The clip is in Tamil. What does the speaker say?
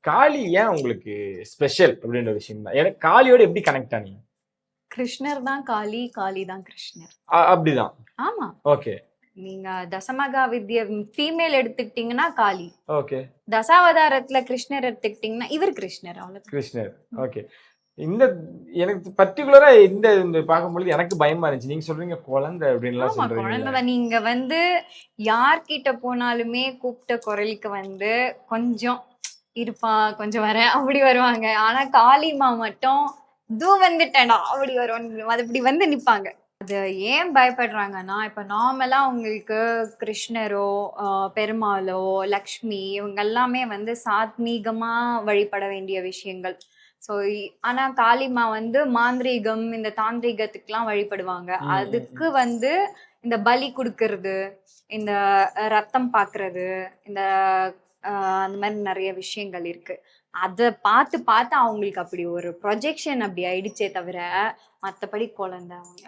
காளி ஏன் உங்களுக்கு ஸ்பெஷல் அப்படின்ற விஷயம் தான். எனக்கு காளியோட எப்படி கனெக்ட் ஆனீங்க? கிருஷ்ணர் தான் காளி, காளி தான் கிருஷ்ணர். அப்படிதான். ஆமா. ஓகே. நீங்க தசமகா வித்ய ஃபீமேல் எடுத்துக்கிட்டீங்கன்னா காளி, ஓகே. தசாவதாரத்துல கிருஷ்ணர் எடுத்துக்கிட்டீங்கன்னா இவர் கிருஷ்ணர். அவ்வளவு கிருஷ்ணர். ஓகே. இந்த எனக்கு பர்டிகுலரா இந்த பார்க்கும்பொழுது எனக்கு பயமா இருந்துச்சு. நீங்க சொல்றீங்க குழந்தை அப்படின்லாம் ஆமா, சொல்றீங்க. குழந்தைதான். நீங்க யார்கிட்ட போனாலுமே கூப்பிட்ட குரலுக்கு கொஞ்சம் இருப்பா, கொஞ்சம் வரேன் அப்படி வருவாங்க. ஆனா காளிமா மட்டும் தூ வந்துட்டேன்டா அப்படி வருவாங்க, அது இப்படி வந்து நிப்பாங்க. அது ஏன் பயப்படுறாங்கன்னா, இப்ப நார்மலா உங்களுக்கு கிருஷ்ணரோ பெருமாளோ லக்ஷ்மி இவங்க எல்லாமே சாத்மீகமா வழிபட வேண்டிய விஷயங்கள். ஸோ ஆனா காளிமா மாந்திரீகம் இந்த தாந்திரீகத்துக்குலாம் வழிபடுவாங்க. அதுக்கு இந்த பலி கொடுக்கறது, இந்த ரத்தம் பாக்குறது, இந்த அந்த மாதிரி நிறைய விஷயங்கள் இருக்கு. அதை பார்த்து பார்த்து அவங்களுக்கு அப்படி ஒரு ப்ரொஜெக்ஷன் அப்படி ஆயிடுச்சே தவிர மற்றபடி குழந்தை அவங்க